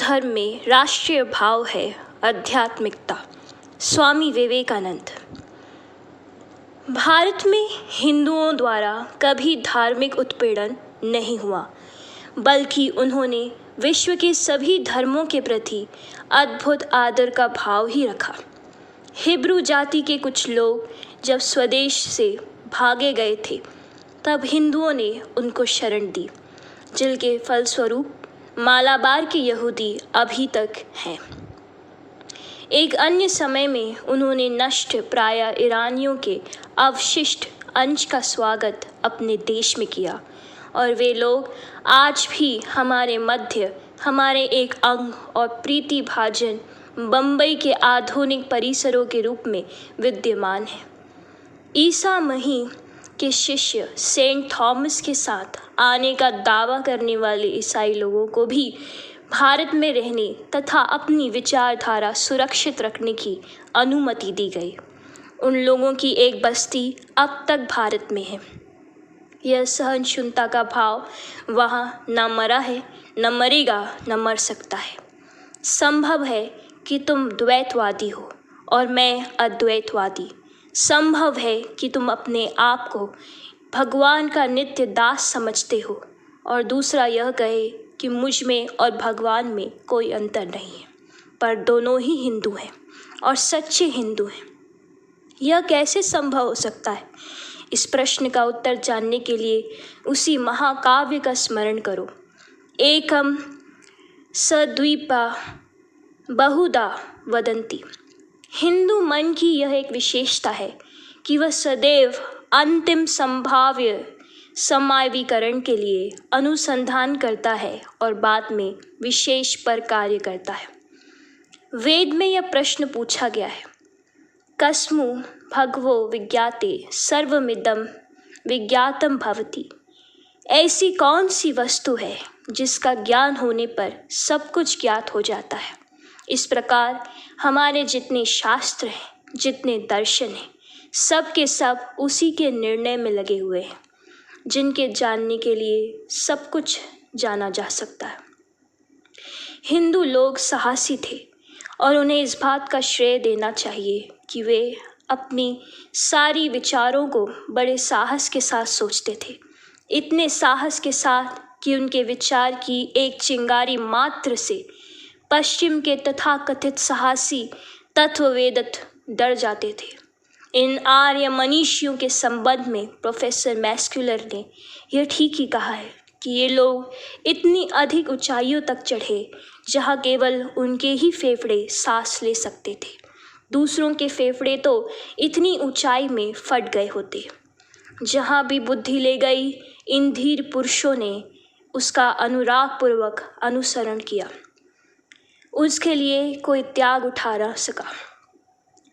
धर्म में राष्ट्रीय भाव है आध्यात्मिकता। स्वामी विवेकानंद। भारत में हिंदुओं द्वारा कभी धार्मिक उत्पीड़न नहीं हुआ, बल्कि उन्होंने विश्व के सभी धर्मों के प्रति अद्भुत आदर का भाव ही रखा। हिब्रू जाति के कुछ लोग जब स्वदेश से भागे गए थे, तब हिंदुओं ने उनको शरण दी, जिनके फलस्वरूप मालाबार के यहूदी अभी तक हैं। एक अन्य समय में उन्होंने नष्ट प्राय ईरानियों के अवशिष्ट अंश का स्वागत अपने देश में किया, और वे लोग आज भी हमारे मध्य हमारे एक अंग और प्रीति भाजन बम्बई के आधुनिक परिसरों के रूप में विद्यमान हैं। ईसा मसीह के शिष्य सेंट थॉमस के साथ आने का दावा करने वाले ईसाई लोगों को भी भारत में रहने तथा अपनी विचारधारा सुरक्षित रखने की अनुमति दी गई। उन लोगों की एक बस्ती अब तक भारत में है। यह सहनशीलता का भाव वहाँ न मरा है, न मरेगा, न मर सकता है। संभव है कि तुम द्वैतवादी हो और मैं अद्वैतवादी। संभव है कि तुम अपने आप को भगवान का नित्य दास समझते हो और दूसरा यह कहे कि मुझ में और भगवान में कोई अंतर नहीं है, पर दोनों ही हिंदू हैं और सच्चे हिंदू हैं। यह कैसे संभव हो सकता है? इस प्रश्न का उत्तर जानने के लिए उसी महाकाव्य का स्मरण करो। एकम सद्वीपा बहुधा वदन्ति। हिंदू मन की यह एक विशेषता है कि वह सदैव अंतिम संभाव्य समावीकरण के लिए अनुसंधान करता है और बाद में विशेष पर कार्य करता है। वेद में यह प्रश्न पूछा गया है, कस्मु भगवो विज्ञाते सर्वमिदं विज्ञातम भवति। ऐसी कौन सी वस्तु है जिसका ज्ञान होने पर सब कुछ ज्ञात हो जाता है? इस प्रकार हमारे जितने शास्त्र हैं, जितने दर्शन हैं, सब के सब उसी के निर्णय में लगे हुए हैं, जिनके जानने के लिए सब कुछ जाना जा सकता है। हिंदू लोग साहसी थे और उन्हें इस बात का श्रेय देना चाहिए कि वे अपनी सारी विचारों को बड़े साहस के साथ सोचते थे। इतने साहस के साथ कि उनके विचार की एक चिंगारी मात्र से पश्चिम के तथाकथित साहसी तत्ववेदत डर जाते थे। इन आर्य मनीषियों के संबंध में प्रोफेसर मैस्क्यूलर ने यह ठीक ही कहा है कि ये लोग इतनी अधिक ऊंचाइयों तक चढ़े जहाँ केवल उनके ही फेफड़े सांस ले सकते थे। दूसरों के फेफड़े तो इतनी ऊंचाई में फट गए होते। जहाँ भी बुद्धि ले गई, इन धीर पुरुषों ने उसका अनुरागपूर्वक अनुसरण किया। उसके लिए कोई त्याग उठा न सका।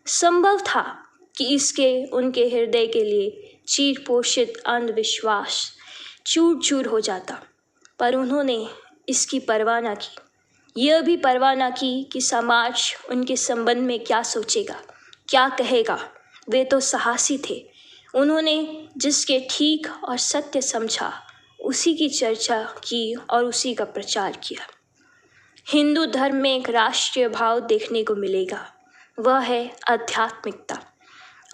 संभव था कि इसके उनके हृदय के लिए चीर पोषित अंधविश्वास चूर चूर हो जाता, पर उन्होंने इसकी परवाह न की। यह भी परवाह न की कि समाज उनके संबंध में क्या सोचेगा, क्या कहेगा। वे तो साहसी थे। उन्होंने जिसके ठीक और सत्य समझा, उसी की चर्चा की और उसी का प्रचार किया। हिंदू धर्म में एक राष्ट्रीय भाव देखने को मिलेगा, वह है आध्यात्मिकता।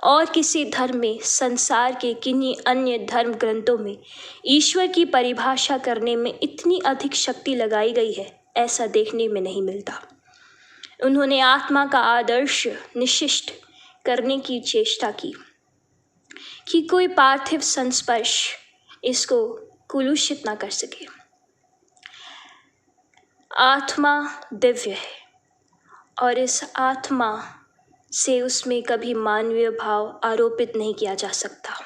और किसी धर्म में, संसार के किन्हीं अन्य धर्म ग्रंथों में ईश्वर की परिभाषा करने में इतनी अधिक शक्ति लगाई गई है, ऐसा देखने में नहीं मिलता। उन्होंने आत्मा का आदर्श निश्चित करने की चेष्टा की कि कोई पार्थिव संस्पर्श इसको कुलूषित ना कर सके। आत्मा दिव्य है और इस आत्मा से उसमें कभी मानवीय भाव आरोपित नहीं किया जा सकता।